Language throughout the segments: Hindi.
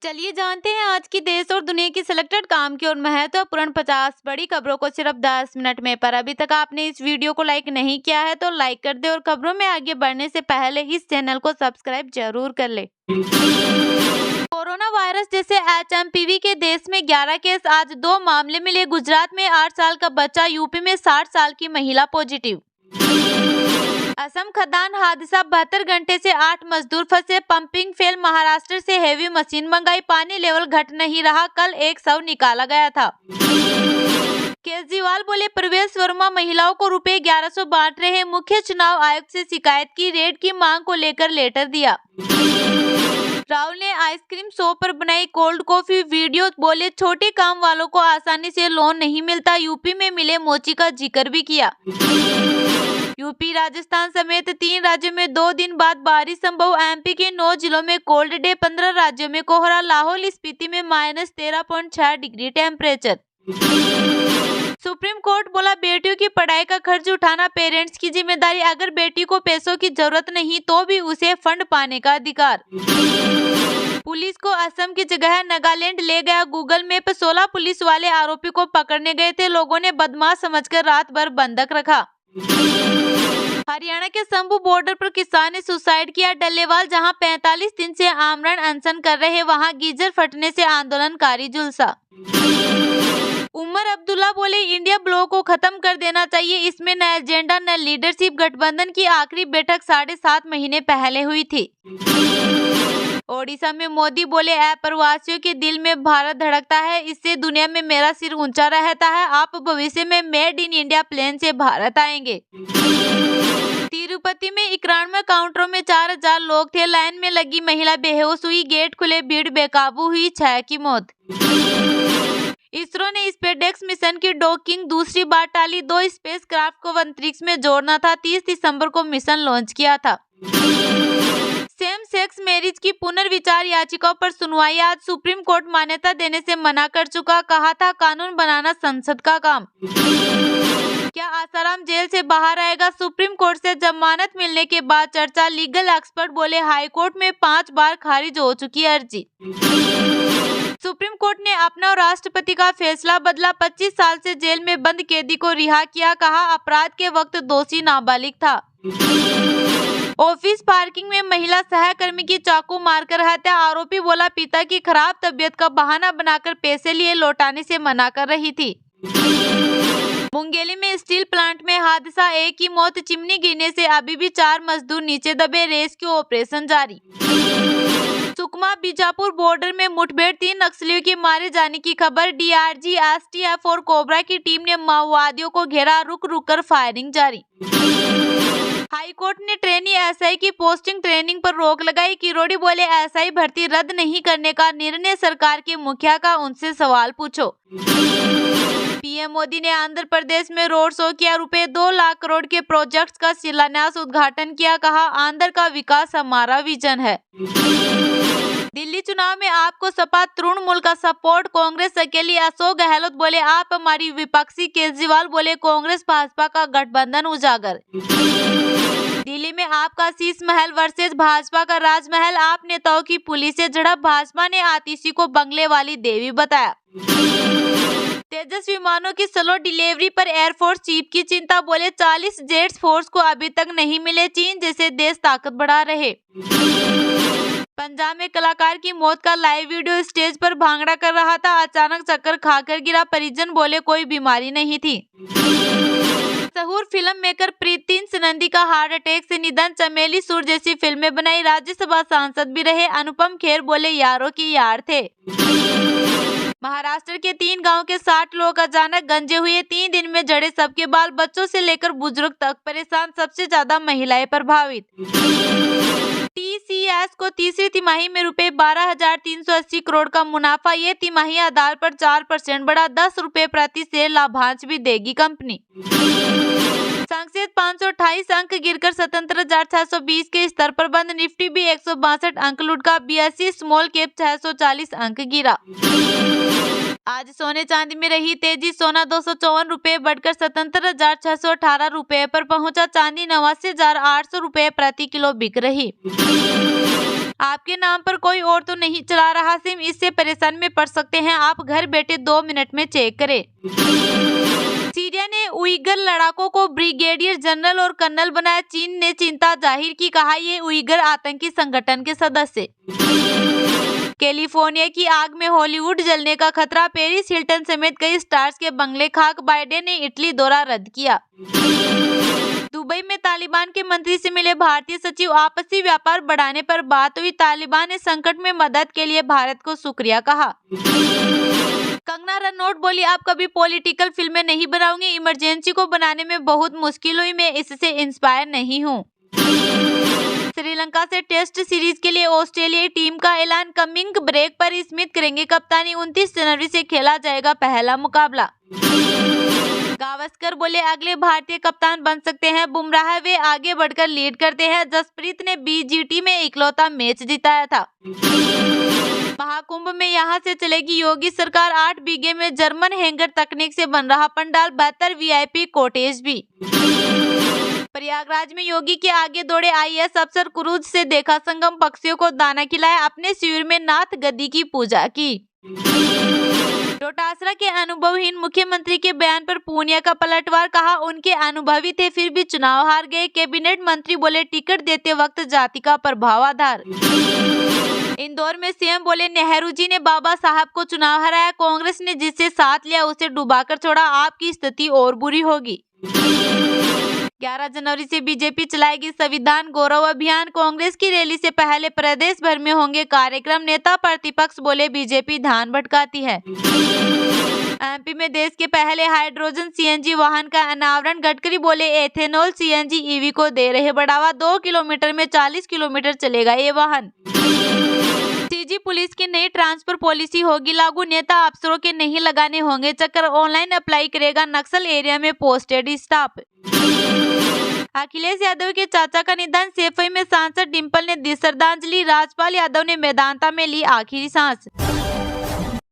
चलिए जानते हैं आज की देश और दुनिया की सिलेक्टेड काम की और महत्वपूर्ण 50 बड़ी खबरों को सिर्फ 10 मिनट में। पर अभी तक आपने इस वीडियो को लाइक नहीं किया है तो लाइक कर दे और खबरों में आगे बढ़ने से पहले इस चैनल को सब्सक्राइब जरूर कर ले। कोरोना वायरस जैसे HMPV के देश में 11 केस, आज 2 मामले मिले। गुजरात में 8 साल का बच्चा, यूपी में 60 साल की महिला पॉजिटिव। असम खदान हादसा, 72 घंटे से 8 मजदूर फंसे। पंपिंग फेल, महाराष्ट्र से हेवी मशीन मंगाई। पानी लेवल घट नहीं रहा, कल एक शव निकाला गया था। केजरीवाल बोले प्रवेश वर्मा महिलाओं को रुपए 1100 बांट रहे हैं। मुख्य चुनाव आयुक्त से शिकायत की, रेड की मांग को लेकर लेटर दिया। राहुल ने आइसक्रीम शॉप पर बनाई कोल्ड कॉफी वीडियो, बोले छोटे काम वालों को आसानी से लोन नहीं मिलता। यूपी में मिले मोची का जिक्र भी किया। यूपी, राजस्थान समेत 3 राज्यों में 2 दिन बाद बारिश संभव। एमपी के 9 जिलों में कोल्ड डे, 15 राज्यों में कोहरा। लाहौल स्पीति में -13.6 डिग्री टेम्परेचर। सुप्रीम कोर्ट बोला बेटियों की पढ़ाई का खर्च उठाना पेरेंट्स की जिम्मेदारी। अगर बेटी को पैसों की जरूरत नहीं तो भी उसे फंड पाने का अधिकार। पुलिस को असम की जगह नागालैंड ले गया गूगल मैप। 16 पुलिस वाले आरोपी को पकड़ने गए थे, लोगों ने बदमाश समझकर रात भर बंधक रखा। हरियाणा के शंभू बॉर्डर पर किसान ने सुसाइड किया। डल्लेवाल, जहां 45 दिन से आमरण अनशन कर रहे, वहां गीजर फटने से आंदोलनकारी झुलसा। उमर अब्दुल्ला बोले इंडिया ब्लॉक को खत्म कर देना चाहिए, इसमें न एजेंडा न लीडरशिप। गठबंधन की आखिरी बैठक 7.5 महीने पहले हुई थी। ओडिशा में मोदी बोले अप्रवासियों के दिल में भारत धड़कता है, इससे दुनिया में मेरा सिर ऊंचा रहता है। आप भविष्य में मेड इन इंडिया प्लेन से भारत आएंगे। तिरुपति में 91 काउंटरों में 4000 लोग थे, लाइन में लगी महिला बेहोश हुई, गेट खुले, भीड़ बेकाबू हुई, 6 की मौत। इसरो ने स्पेसएक्स मिशन की डॉकिंग दूसरी बार टाली। 2 स्पेसक्राफ्ट को अंतरिक्ष में जोड़ना था, 30 दिसंबर को मिशन लॉन्च किया था। सेम सेक्स मैरिज की पुनर्विचार याचिकाओं पर सुनवाई आज। सुप्रीम कोर्ट मान्यता देने से मना कर चुका, कहा था कानून बनाना संसद का काम। क्या आसाराम जेल से बाहर आएगा? सुप्रीम कोर्ट से जमानत मिलने के बाद चर्चा। लीगल एक्सपर्ट बोले हाई कोर्ट में 5 बार खारिज हो चुकी अर्जी। सुप्रीम कोर्ट ने अपना और राष्ट्रपति का फैसला बदला। 25 साल से जेल में बंद कैदी को रिहा किया, कहा अपराध के वक्त दोषी नाबालिग था। ऑफिस पार्किंग में महिला सहकर्मी की चाकू मारकर हत्या, आरोपी बोला पिता की खराब तबीयत का बहाना बनाकर पैसे लिए लौटाने से मना कर रही थी। मुंगेली में स्टील प्लांट में हादसा, 1 की मौत। चिमनी गिरने से अभी भी 4 मजदूर नीचे दबे, रेस्क्यू ऑपरेशन जारी। सुकमा बीजापुर बॉर्डर में मुठभेड़, 3 नक्सलियों के मारे जाने की खबर। डीआरजी, एसटीएफ और कोबरा की टीम ने माओवादियों को घेरा, रुक रुक कर फायरिंग जारी। हाई कोर्ट ने ट्रेनी एसआई की पोस्टिंग ट्रेनिंग पर रोक लगाई। किरोड़ी बोले एसआई भर्ती रद्द नहीं करने का निर्णय सरकार के मुखिया का, उनसे सवाल पूछो। पीएम मोदी ने आंध्र प्रदेश में रोड शो किया, रुपए 2 लाख करोड़ के प्रोजेक्ट्स का शिलान्यास उद्घाटन किया, कहा आंध्र का विकास हमारा विजन है। दिल्ली चुनाव में आपको सपा तृणमूल का सपोर्ट, कांग्रेस अकेली। अशोक गहलोत बोले आप हमारी विपक्षी। केजरीवाल बोले कांग्रेस भाजपा का गठबंधन उजागर। दिल्ली में आपका शीश महल वर्सेस भाजपा का राजमहल, आप नेताओं की पुलिस से झड़प। भाजपा ने आतिशी को बंगले वाली देवी बताया। तेजस विमानों की स्लो डिलीवरी पर एयरफोर्स चीफ की चिंता, बोले 40 जेट्स फोर्स को अभी तक नहीं मिले, चीन जैसे देश ताकत बढ़ा रहे। पंजाब में कलाकार की मौत का लाइव वीडियो, स्टेज पर भांगड़ा कर रहा था, अचानक चक्कर खाकर गिरा, परिजन बोले कोई बीमारी नहीं थी। मशहूर फिल्म मेकर प्रीति नंदी का हार्ट अटैक से निधन, चमेली सूर जैसी फिल्में बनाई, राज्यसभा सांसद भी रहे। अनुपम खेर बोले यारों की यार थे। महाराष्ट्र के 3 गांव के 60 लोग अचानक गंजे हुए, 3 दिन में झड़े सबके बाल, बच्चों से लेकर बुजुर्ग तक परेशान, सबसे ज्यादा महिलाएं प्रभावित। टीसीएस को तीसरी तिमाही में रुपए 12,380 करोड़ का मुनाफा, ये तिमाही आधार पर 4% बढ़ा, 10 रुपए प्रति शेयर लाभांश भी देगी कंपनी। संक्षेप 528 अंक गिरकर 77,620 के स्तर पर बंद, निफ्टी भी 162 अंक लुढ़का, BSE स्मॉल कैप 640 अंक गिरा। आज सोने चांदी में रही तेजी, सोना 254 रुपए बढ़कर 77,618 रुपए पर पहुंचा, चांदी 89,800 रुपए प्रति किलो बिक रही। आपके नाम पर कोई और तो नहीं चला रहा सिम, इससे परेशान में पड़ सकते हैं आप। घर बैठे 2 मिनट में चेक करें। सीरिया ने उइगर लड़ाकों को ब्रिगेडियर जनरल और कर्नल बनाया। चीन ने चिंता जाहिर की, कहा ये उइगर आतंकी संगठन के सदस्य। कैलिफोर्निया की आग में हॉलीवुड जलने का खतरा, पेरिस हिल्टन समेत कई स्टार्स के बंगले खाक। बाइडेन ने इटली दौरा रद्द किया। दुबई में तालिबान के मंत्री से मिले भारतीय सचिव, आपसी व्यापार बढ़ाने पर बात हुई। तालिबान ने संकट में मदद के लिए भारत को शुक्रिया कहा। कंगना रनौत बोली, आप कभी पॉलिटिकल फिल्में नहीं बनाऊंगी, इमरजेंसी को बनाने में बहुत मुश्किल हुई, मैं इससे इंस्पायर नहीं हूँ। श्रीलंका से टेस्ट सीरीज के लिए ऑस्ट्रेलियाई टीम का ऐलान, कमिंग ब्रेक पर स्मिथ करेंगे कप्तानी। 29 जनवरी से खेला जाएगा पहला मुकाबला। गावस्कर बोले, अगले भारतीय कप्तान बन सकते हैं बुमराह, वे आगे बढ़कर लीड करते हैं। जसप्रीत ने बीजीटी में इकलौता मैच जिताया था। महाकुंभ में यहां से चलेगी योगी सरकार, 8 बीघे में जर्मन हैंगर तकनीक से बन रहा पंडाल, 72 वीआईपी कॉटेज भी। प्रयागराज में योगी के आगे दौड़े आईएएस अफसर, क्रूज से देखा संगम, पक्षियों को दाना खिलाया, अपने शिविर में नाथ गद्दी की पूजा की। डोटासरा के अनुभवहीन मुख्यमंत्री के बयान पर पूनिया का पलटवार, कहा उनके अनुभवी थे फिर भी चुनाव हार गए। कैबिनेट मंत्री बोले, टिकट देते वक्त जाति का प्रभाव आधार। इंदौर में सीएम बोले, नेहरू जी ने बाबा साहब को चुनाव हराया, कांग्रेस ने जिससे साथ लिया उसे डुबाकर छोड़ा, आपकी स्थिति और बुरी होगी। 11 जनवरी से बीजेपी चलाएगी संविधान गौरव अभियान, कांग्रेस की रैली से पहले प्रदेश भर में होंगे कार्यक्रम। नेता प्रतिपक्ष बोले, बीजेपी ध्यान भटकाती है। एमपी में देश के पहले हाइड्रोजन सीएनजी वाहन का अनावरण, गडकरी बोले, एथेनॉल सीएनजी ईवी को दे रहे बढ़ावा, 2 किलोमीटर में 40 किलोमीटर चलेगा ये वाहन। सीजी पुलिस की नई ट्रांसफर पॉलिसी होगी लागू, नेता अफसरों के नहीं लगाने होंगे चक्कर, ऑनलाइन अप्लाई करेगा नक्सल एरिया में पोस्टेड स्टाफ। अखिलेश यादव के चाचा का निधन, सेफई में सांसद डिंपल ने दी श्रद्धांजलि, राजपाल यादव ने मैदानता में ली आखिरी सांस।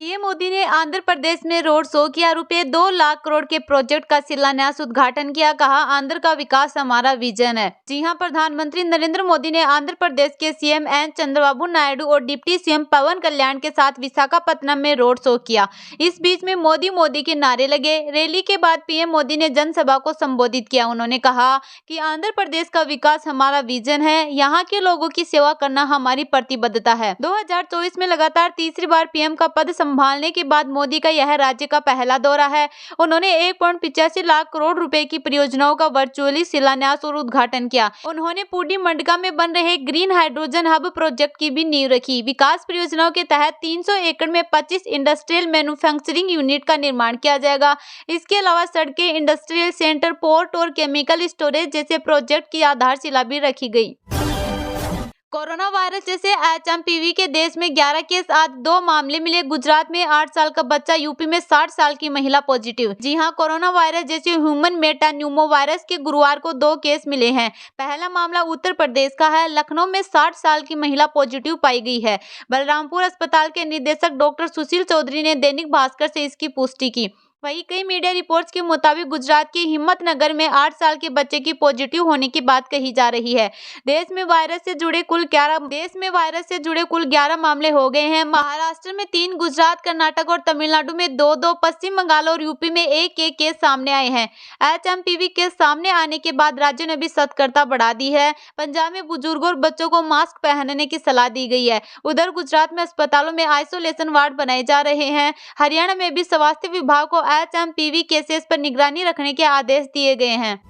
पीएम मोदी ने आंध्र प्रदेश में रोड शो किया, रुपए 2 लाख करोड़ के प्रोजेक्ट का शिलान्यास उद्घाटन किया, कहा आंध्र का विकास हमारा विजन है। जी हां, प्रधानमंत्री नरेंद्र मोदी ने आंध्र प्रदेश के सीएम एन चंद्रबाबू नायडू और डिप्टी सीएम पवन कल्याण के साथ विशाखापत्तनम में रोड शो किया। इस बीच में मोदी मोदी के नारे लगे। रैली के बाद पीएम मोदी ने जनसभा को संबोधित किया। उन्होंने कहा कि आंध्र प्रदेश का विकास हमारा विजन है, यहाँ के लोगों की सेवा करना हमारी प्रतिबद्धता है। 2024 में लगातार तीसरी बार पीएम का पद संभालने के बाद मोदी का यह राज्य का पहला दौरा है। उन्होंने 1.85 लाख करोड़ रुपए की परियोजनाओं का वर्चुअली शिलान्यास और उद्घाटन किया। उन्होंने पूडी मंडका में बन रहे ग्रीन हाइड्रोजन हब प्रोजेक्ट की भी नींव रखी। विकास परियोजनाओं के तहत 300 एकड़ में 25 इंडस्ट्रियल मैन्युफैक्चरिंग यूनिट का निर्माण किया जाएगा। इसके अलावा सड़कें, इंडस्ट्रियल सेंटर, पोर्ट और केमिकल स्टोरेज जैसे प्रोजेक्ट की आधारशिला भी रखी गई। कोरोना वायरस जैसे एचएमपीवी के देश में 11 केस, आज 2 मामले मिले। गुजरात में 8 साल का बच्चा, यूपी में 60 साल की महिला पॉजिटिव। जी हां, कोरोना वायरस जैसे ह्यूमन मेटान्यूमो वायरस के गुरुवार को 2 केस मिले हैं। पहला मामला उत्तर प्रदेश का है। लखनऊ में 60 साल की महिला पॉजिटिव पाई गई है। बलरामपुर अस्पताल के निदेशक डॉक्टर सुशील चौधरी ने दैनिक भास्कर से इसकी पुष्टि की। वहीं कई मीडिया रिपोर्ट्स के मुताबिक गुजरात के हिम्मतनगर में 8 साल के बच्चे की पॉजिटिव होने की बात कही जा रही है। देश में वायरस से जुड़े कुल 11 मामले हो गए हैं। महाराष्ट्र में 3, गुजरात, कर्नाटक और तमिलनाडु में 2-2, पश्चिम बंगाल और यूपी में 1-1 केस सामने आए हैं। एचएमपीवी केस सामने आने के बाद राज्यों ने भी सतर्कता बढ़ा दी है। पंजाब में बुजुर्गों और बच्चों को मास्क पहनने की सलाह दी गई है। उधर गुजरात में अस्पतालों में आइसोलेशन वार्ड बनाए जा रहे हैं। हरियाणा में भी स्वास्थ्य विभाग को एचएमपीवी केसेस पर निगरानी रखने के आदेश दिए गए हैं।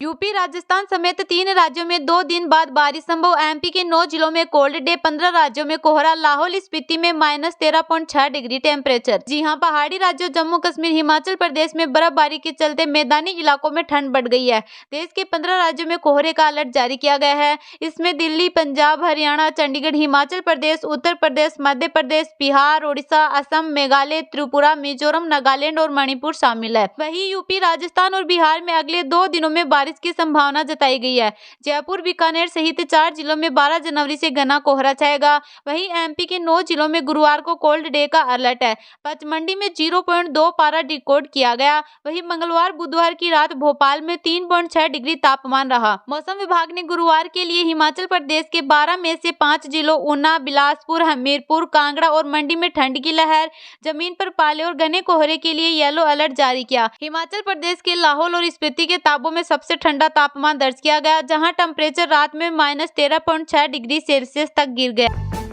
यूपी, राजस्थान समेत 3 राज्यों में 2 दिन बाद बारिश संभव। एमपी के 9 जिलों में कोल्ड डे, 15 राज्यों में कोहरा। लाहौल स्पीति में -13.6 डिग्री टेम्परेचर। जी हां, पहाड़ी राज्यों जम्मू कश्मीर, हिमाचल प्रदेश में बर्फबारी के चलते मैदानी इलाकों में ठंड बढ़ गई है। देश के 15 राज्यों में कोहरे का अलर्ट जारी किया गया है। इसमें दिल्ली, पंजाब, हरियाणा, चंडीगढ़, हिमाचल प्रदेश, उत्तर प्रदेश, मध्य प्रदेश, बिहार, ओडिशा, असम, मेघालय, त्रिपुरा, मिजोरम, नागालैंड और मणिपुर शामिल है। वहीं यूपी, राजस्थान और बिहार में अगले 2 दिनों में बारिश बारिश की संभावना जताई गई है। जयपुर, बीकानेर सहित 4 जिलों में 12 जनवरी से घना कोहरा छाएगा। वहीं एमपी के 9 जिलों में गुरुवार को कोल्ड डे का अलर्ट है। पचमंडी में 0.2 पारा रिकॉर्ड किया गया। वहीं मंगलवार बुधवार की रात भोपाल में 3.6 डिग्री तापमान रहा। मौसम विभाग ने गुरुवार के लिए हिमाचल प्रदेश के 12 में से 5 जिलों ऊना, बिलासपुर, हमीरपुर, कांगड़ा और मंडी में ठंड की लहर, जमीन पर पाले और घने कोहरे के लिए येलो अलर्ट जारी किया। हिमाचल प्रदेश के लाहौल और स्पीति के ताबो में सबसे ठंडा तापमान दर्ज किया गया, जहां टेम्परेचर रात में -13.6 डिग्री सेल्सियस तक गिर गया।